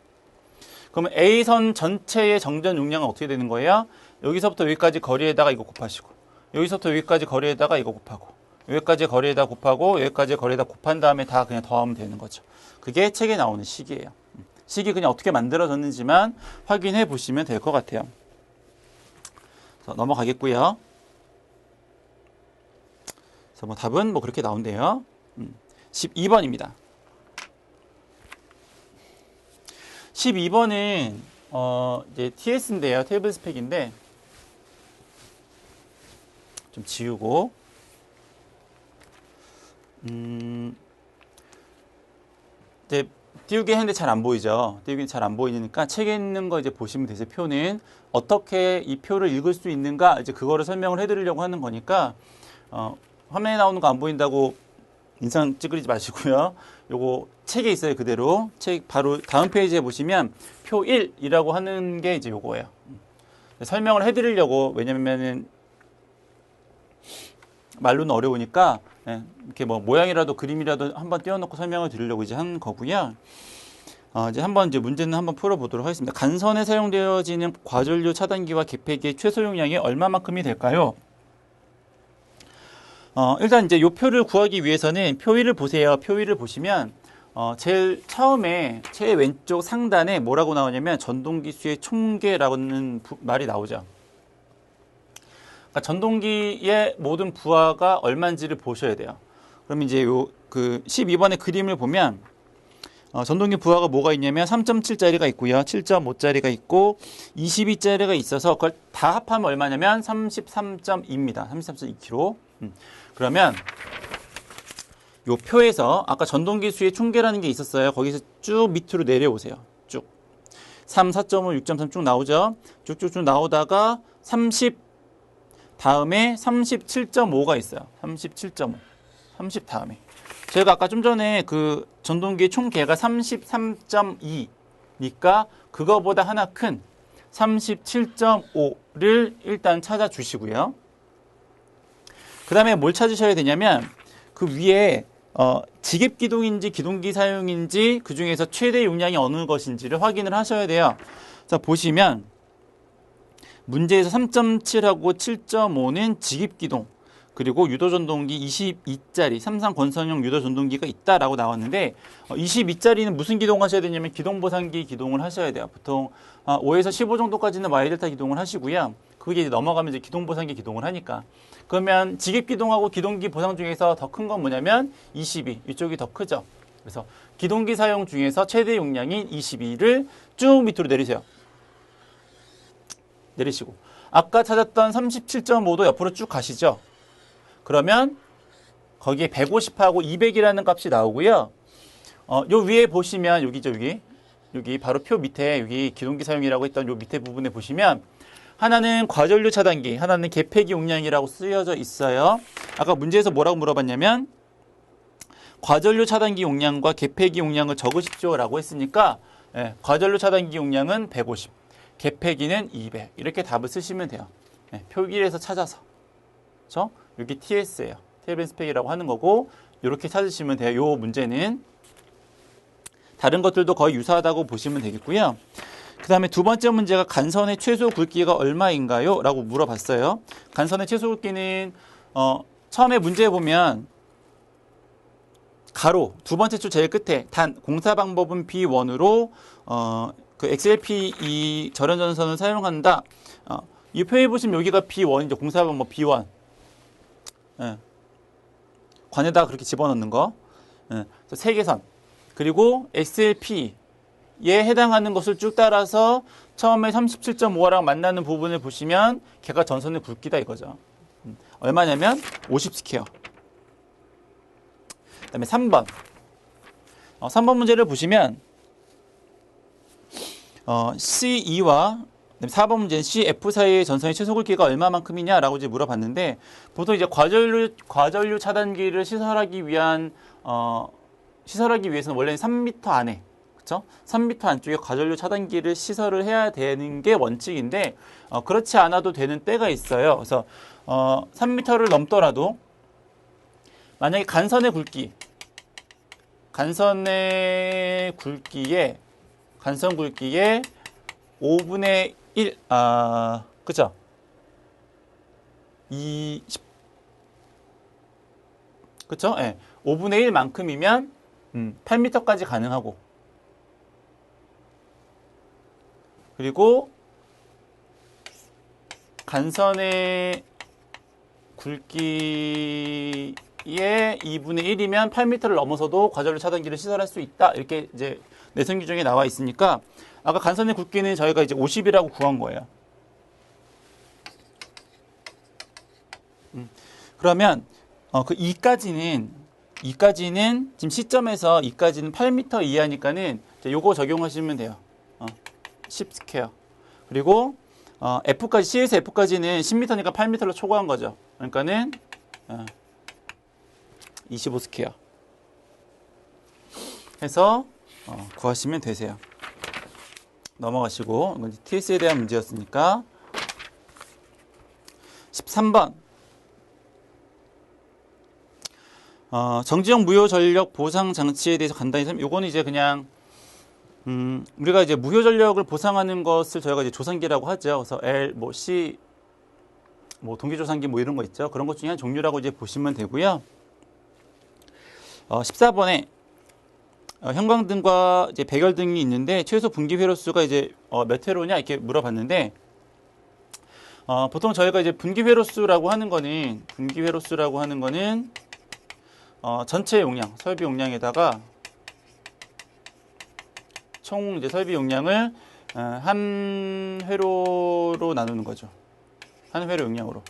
그러면 A선 전체의 정전 용량은 어떻게 되는 거예요? 여기서부터 여기까지 거리에다가 이거 곱하시고 여기서부터 여기까지 거리에다가 이거 곱하고 여기까지 거리에다 곱하고 여기까지 거리에다 곱한 다음에 다 그냥 더하면 되는 거죠. 그게 책에 나오는 식이에요. 식이 그냥 어떻게 만들어졌는지만 확인해 보시면 될 것 같아요. 넘어가겠고요. 그래서 뭐 답은 뭐 그렇게 나온대요. 12번입니다. 12번은 이제 TS인데요. 테이블 스펙인데 좀 지우고 이제 띄우기 했는데 잘 안 보이죠. 띄우기 잘 안 보이니까 책에 있는 거 이제 보시면 되세요. 표는 어떻게 이 표를 읽을 수 있는가 이제 그거를 설명을 해드리려고 하는 거니까 화면에 나오는 거 안 보인다고 인상 찌그리지 마시고요. 요거 책에 있어요. 그대로 책 바로 다음 페이지에 보시면 표 1이라고 하는 게 이제 요거예요. 설명을 해드리려고 왜냐면은 말로는 어려우니까 이렇게 뭐 모양이라도 그림이라도 한번 띄워놓고 설명을 드리려고 이제 한 거고요. 이제 이제 문제는 한번 풀어보도록 하겠습니다. 간선에 사용되어지는 과전류 차단기와 개폐기의 최소 용량이 얼마만큼이 될까요? 일단 이제 요 표를 구하기 위해서는 표 1을 보세요. 표 1을 보시면 제일 처음에 최 왼쪽 상단에 뭐라고 나오냐면 전동기수의 총계라는 말이 나오죠. 그러니까 전동기의 모든 부하가 얼마인지를 보셔야 돼요. 그럼 이제 그 12번의 그림을 보면 전동기 부하가 뭐가 있냐면 3.7짜리가 있고요. 7.5짜리가 있고 22짜리가 있어서 그걸 다 합하면 얼마냐면 33.2입니다. 33.2kg. 그러면 요 표에서 아까 전동기 수의 총계라는 게 있었어요. 거기서 쭉 밑으로 내려오세요. 쭉. 3, 4.5, 6.3 쭉 나오죠. 쭉쭉쭉 나오다가 30 다음에 37.5가 있어요. 37.5. 30 다음에. 제가 아까 좀 전에 그 전동기의 총계가 33.2니까 그거보다 하나 큰 37.5를 일단 찾아주시고요. 그 다음에 뭘 찾으셔야 되냐면 그 위에 지깁 기동인지 기동기 사용인지 그 중에서 최대 용량이 어느 것인지를 확인을 하셔야 돼요. 자, 보시면 문제에서 3.7하고 7.5는 지깁 기동 그리고 유도 전동기 22짜리 삼성 권선형 유도 전동기가 있다라고 나왔는데 22짜리는 무슨 기동 하셔야 되냐면 기동 보상기 기동을 하셔야 돼요. 보통 5에서 15 정도까지는 Y델타 기동을 하시고요. 그게 이제 넘어가면 이제 기동 보상기 기동을 하니까 그러면 지깁 기동하고 기동기 보상 중에서 더 큰 건 뭐냐면 22 이쪽이 더 크죠. 그래서 기동기 사용 중에서 최대 용량인 22를 쭉 밑으로 내리세요. 내리시고 아까 찾았던 37.5도 옆으로 쭉 가시죠. 그러면 거기에 150하고 200이라는 값이 나오고요. 요 위에 보시면 여기죠, 여기 바로 표 밑에 여기 기동기 사용이라고 했던 요 밑에 부분에 보시면 하나는 과전류 차단기, 하나는 개폐기 용량이라고 쓰여져 있어요. 아까 문제에서 뭐라고 물어봤냐면 과전류 차단기 용량과 개폐기 용량을 적으십시오라고 했으니까 과전류 차단기 용량은 150, 개폐기는 200 이렇게 답을 쓰시면 돼요. 표 1에서 찾아서. 그렇죠? 여기 TS예요. 테이블 스펙이라고 하는 거고 이렇게 찾으시면 돼요. 요 문제는 다른 것들도 거의 유사하다고 보시면 되겠고요. 그 다음에 두 번째 문제가 간선의 최소 굵기가 얼마인가요? 라고 물어봤어요. 간선의 최소 굵기는 처음에 문제에 보면 가로 두 번째 줄 제일 끝에 단 공사 방법은 B1으로 그 XLP 이 절연전선을 사용한다. 이 표에 보시면 여기가 B1이죠. 공사 방법 B1. 관에다가 그렇게 집어넣는 거. 세계선. 그리고 XLP에 해당하는 것을 쭉 따라서 처음에 37.5랑 만나는 부분을 보시면 걔가 전선의 굵기다 이거죠. 얼마냐면 50 스퀘어. 그 다음에 3번. 3번 문제를 보시면 C2와 4번 문제는 CF 사이의 전선의 최소 굵기가 얼마만큼이냐라고 이제 물어봤는데 보통 이제 과전류 차단기를 시설하기 위해서는 원래는 3m 안에 그렇죠? 3m 안쪽에 과전류 차단기를 시설을 해야 되는 게 원칙인데 그렇지 않아도 되는 때가 있어요. 그래서 3m를 넘더라도 만약에 간선의 굵기에 간선 굵기에 5분의 1, 그죠? 20, 그쵸? 예. 5분의 1만큼이면 8m까지 가능하고 그리고 간선의 굵기의 2분의 1이면 8m를 넘어서도 과전류 차단기를 시설할 수 있다. 이렇게 이제 내선 규정에 나와 있으니까 아까 간선의 굵기는 저희가 이제 50이라고 구한 거예요. 그러면 그 2까지는 지금 시점에서 2까지는 8m 이하니까는 요거 적용하시면 돼요. 10 스퀘어. 그리고 F까지 C에서 F까지는 10m니까 8m로 초과한 거죠. 그러니까는 25 스퀘어 해서 구하시면 되세요. 넘어가시고 이건 TS에 대한 문제였으니까 13번 정지형 무효 전력 보상 장치에 대해서 간단히 요거는 이제 그냥 우리가 이제 무효 전력을 보상하는 것을 저희가 이제 조산기라고 하죠. 그래서 L, C, 동기조산기 이런 거 있죠. 그런 것 중에 한 종류라고 이제 보시면 되고요. 14번에 형광등과 이제 백열등이 있는데 최소 분기 회로수가 이제 몇 회로냐 이렇게 물어봤는데 보통 저희가 이제 분기 회로수라고 하는 거는 전체 용량, 설비 용량에다가 총 이제 설비 용량을 한 회로로 나누는 거죠. 한 회로 용량으로.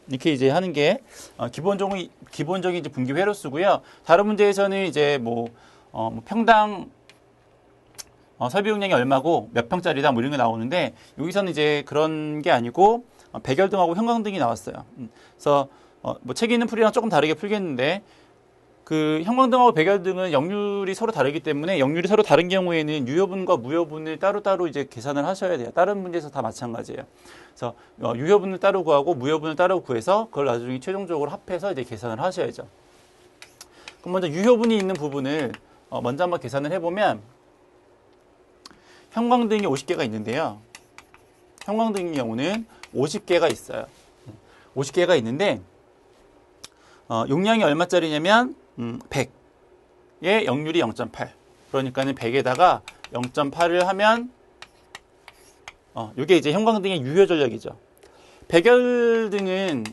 이렇게 이제 하는 게 기본적인 이제 분기 회로수고요. 다른 문제에서는 이제 평당 설비 용량이 얼마고 몇 평짜리다 이런 게 나오는데 여기서는 이제 그런 게 아니고 백열등하고 형광등이 나왔어요. 그래서 책 있는 풀이랑 조금 다르게 풀겠는데 그 형광등하고 백열등은 역률이 서로 다르기 때문에 역률이 서로 다른 경우에는 유효분과 무효분을 따로따로 이제 계산을 하셔야 돼요. 다른 문제에서 다 마찬가지예요. 그래서 유효분을 따로 구하고 무효분을 따로 구해서 그걸 나중에 최종적으로 합해서 이제 계산을 하셔야죠. 그럼 먼저 유효분이 있는 부분을 먼저 한번 계산을 해보면 형광등이 50개가 있는데요. 형광등의 경우는 50개가 있어요. 50개가 있는데 용량이 얼마짜리냐면 100의 역률이 0.8. 그러니까는 100에다가 0.8을 하면 이게 이제 형광등의 유효 전력이죠. 백열등은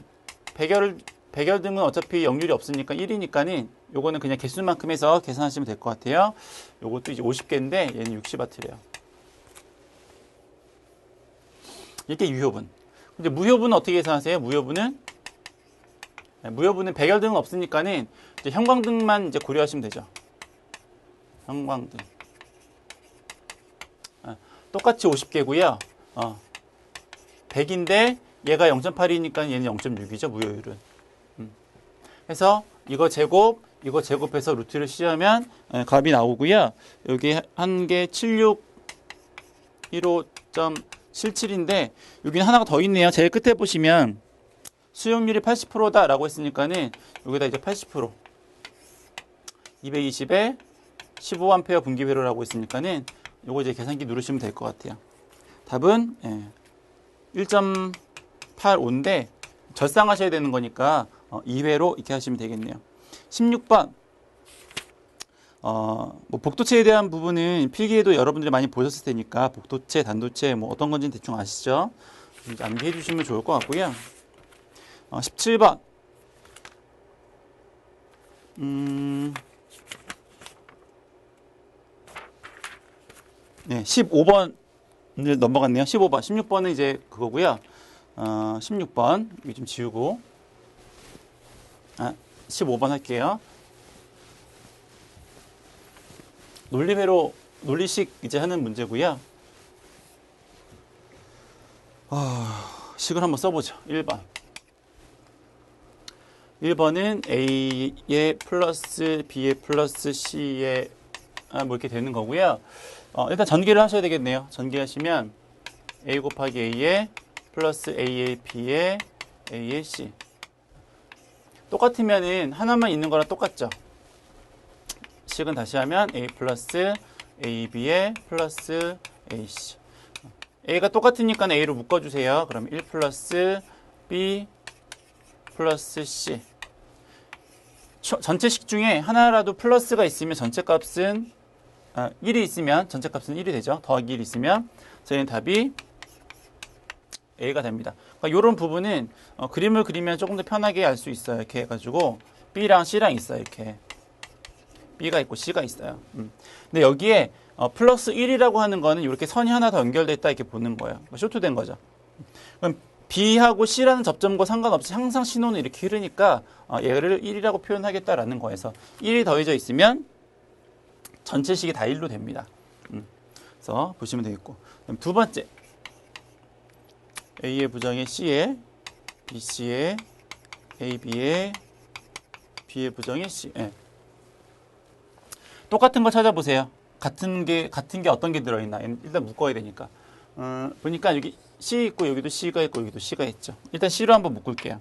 어차피 역률이 없으니까 1이니까는 요거는 그냥 개수만큼 해서 계산하시면 될 것 같아요. 요것도 이제 50개인데 얘는 60W래요. 이게 유효분. 근데 무효분은 어떻게 계산하세요? 무효분은 백열등은 없으니까는 이제 형광등만 이제 고려하시면 되죠. 형광등. 똑같이 50개고요. 100인데 얘가 0.8이니까 얘는 0.6이죠. 무효율은. 그래서 이거 제곱해서 루트를 씌우면 값이 나오고요. 여기 한 개 7615.77인데 여기는 하나가 더 있네요. 제일 끝에 보시면 수용률이 80%다라고 했으니까는 여기다 이제 80% 220에 15A 분기 회로라고 했으니까는 요거 이제 계산기 누르시면 될 것 같아요. 답은 1.85인데 절상하셔야 되는 거니까 2회로 이렇게 하시면 되겠네요. 16번 복도체에 대한 부분은 필기에도 여러분들이 많이 보셨을 테니까 복도체, 단도체 어떤 건지는 대충 아시죠? 이제 암기해 주시면 좋을 것 같고요. 17번 네, 15번을 넘어갔네요. 15번, 16번은 이제 그거고요. 16번 이거 좀 지우고 15번 할게요. 논리식 이제 하는 문제고요. 식을 한번 써보죠. 1번은 A에 플러스 B에 플러스 C에 이렇게 되는 거고요. 일단 전개를 하셔야 되겠네요. 전개하시면 A 곱하기 A에 플러스 A에 B에 A에 C. 똑같으면은 하나만 있는 거랑 똑같죠. 식은 다시 하면 A 플러스 AB에 플러스 AC. A가 똑같으니까 A로 묶어주세요. 그럼 1 플러스 B 플러스 C. 전체 식 중에 하나라도 플러스가 있으면 전체 값은 1이 있으면 전체 값은 1이 되죠. 더하기 1이 있으면 저희는 답이 A가 됩니다. 그러니까 이런 부분은 그림을 그리면 조금 더 편하게 알 수 있어요. 이렇게 해가지고 B랑 C랑 있어요. 이렇게 B가 있고 C가 있어요. 근데 여기에 플러스 1이라고 하는 거는 이렇게 선이 하나 더 연결됐다 이렇게 보는 거예요. 쇼트된 거죠. 그럼 B하고 C라는 접점과 상관없이 항상 신호는 이렇게 흐르니까 얘를 1이라고 표현하겠다라는 거에서 1이 더해져 있으면 전체 식이 다 1로 됩니다. 그래서 보시면 되겠고. 그럼 두 번째 A의 부정에 C에 BC에 AB에 B의 부정에 C. 예. 똑같은 거 찾아보세요. 같은 게 어떤 게 들어있나. 일단 묶어야 되니까. 보니까 여기 C 있고 여기도 C가 있고 여기도 C가 있죠. 일단 C로 한번 묶을게요.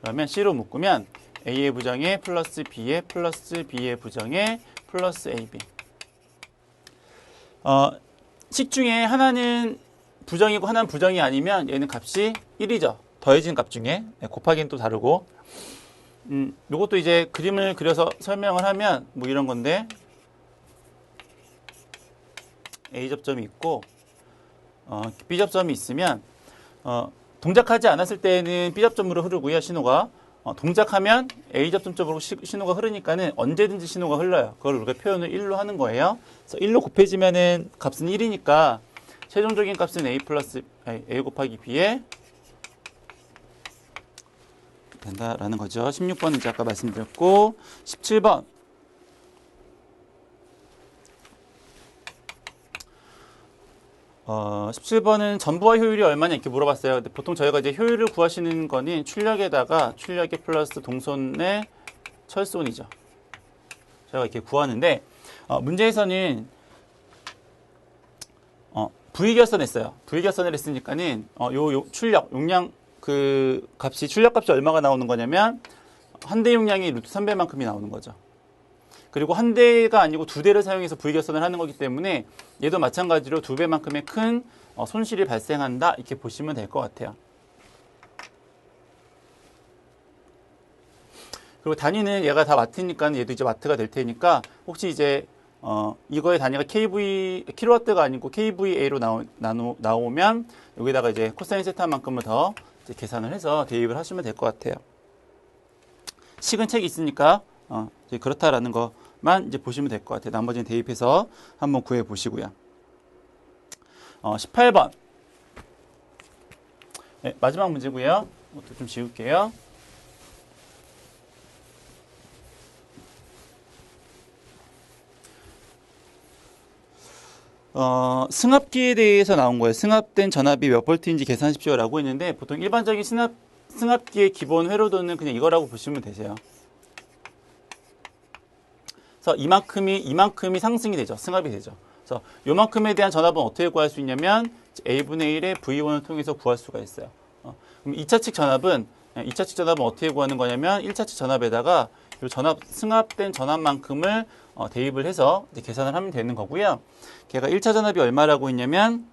그러면 C로 묶으면 A의 부정에 플러스 B의 부정에 플러스 AB. 식 중에 하나는 부정이고 하나는 부정이 아니면 얘는 값이 1이죠. 더해진 값 중에. 곱하기는 또 다르고. 요것도 이제 그림을 그려서 설명을 하면 뭐 이런 건데 A 접점이 있고 B 접점이 있으면 동작하지 않았을 때는 B 접점으로 흐르고요. 신호가 동작하면 A 접점 쪽으로 신호가 흐르니까는 언제든지 신호가 흘러요. 그걸 우리가 표현을 1로 하는 거예요. 그래서 1로 곱해지면은 값은 1이니까 최종적인 값은 A 곱하기 B에 된다라는 거죠. 16번은 이제 아까 말씀드렸고 17번 어, 17번은 전부와 효율이 얼마냐 이렇게 물어봤어요. 근데 보통 저희가 이제 효율을 구하시는 거는 출력에다가 출력의 플러스 동선의 철손이죠. 저희가 이렇게 구하는데 문제에서는 V결선 했어요. V결선을 했으니까는 요 출력 용량 그 값이 출력 값이 얼마가 나오는 거냐면 한 대 용량이 루트 3배만큼이 나오는 거죠. 그리고 한 대가 아니고 두 대를 사용해서 V결선을 하는 거기 때문에 얘도 마찬가지로 두 배만큼의 큰 손실이 발생한다 이렇게 보시면 될 것 같아요. 그리고 단위는 얘가 다 와트니까 얘도 이제 와트가 될 테니까 혹시 이제 이거의 단위가 킬로와트가 아니고 kVA로 나오면 여기다가 이제 코사인 세타만큼을 더 이제 계산을 해서 대입을 하시면 될 것 같아요. 식은 책이 있으니까 이제 그렇다라는 것만 이제 보시면 될 것 같아요. 나머지는 대입해서 한번 구해 보시고요. 18번 네, 마지막 문제고요. 이것도 좀 지울게요. 승합기에 대해서 나온 거예요. 승합된 전압이 몇 볼트인지 계산하십시오라고 했는데 보통 일반적인 승합기의 기본 회로도는 그냥 이거라고 보시면 되세요. 그래서 이만큼이 상승이 되죠. 승합이 되죠. 그래서 요만큼에 대한 전압은 어떻게 구할 수 있냐면 A분의 1의 V1을 통해서 구할 수가 있어요. 그럼 2차 측 전압은 어떻게 구하는 거냐면 1차 측 전압에다가 요 승합된 전압만큼을 대입을 해서 이제 계산을 하면 되는 거고요. 걔가 1차 전압이 얼마라고 했냐면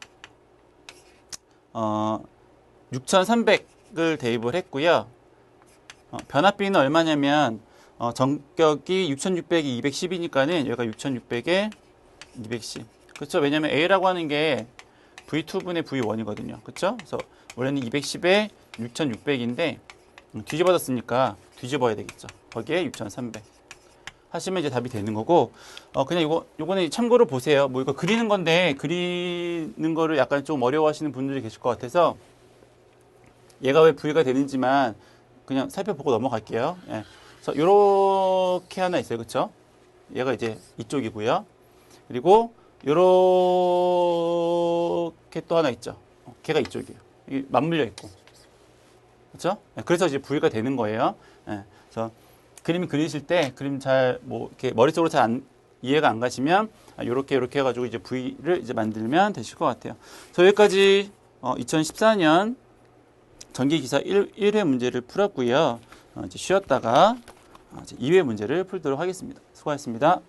6,300을 대입을 했고요. 변압비는 얼마냐면 전격이 6,600이 210이니까는 얘가 6,600에 210. 그렇죠? 왜냐면 A라고 하는 게 V2분의 V1이거든요. 그렇죠? 그래서 원래는 210에 6,600인데 뒤집어졌으니까 뒤집어야 되겠죠. 거기에 6,300. 하시면 이제 답이 되는 거고, 그냥 요거는 참고로 보세요. 뭐 이거 그리는 건데, 그리는 거를 약간 좀 어려워하시는 분들이 계실 것 같아서, 얘가 왜 V가 되는지만 그냥 살펴보고 넘어갈게요. 예. 그래서 요렇게 하나 있어요. 그쵸? 얘가 이제 이쪽이고요. 그리고 요렇게 또 하나 있죠. 걔가 이쪽이에요. 이게 맞물려 있고. 그쵸? 예. 그래서 이제 V가 되는 거예요. 예. 그래서 그림 그리실 때 그림 잘 뭐 이렇게 머릿속으로 잘 이해가 안 가시면 요렇게 해가지고 이제 V를 이제 만들면 되실 것 같아요. 그래서 여기까지 2014년 전기기사 1회 문제를 풀었고요. 이제 쉬었다가 이제 2회 문제를 풀도록 하겠습니다. 수고하셨습니다.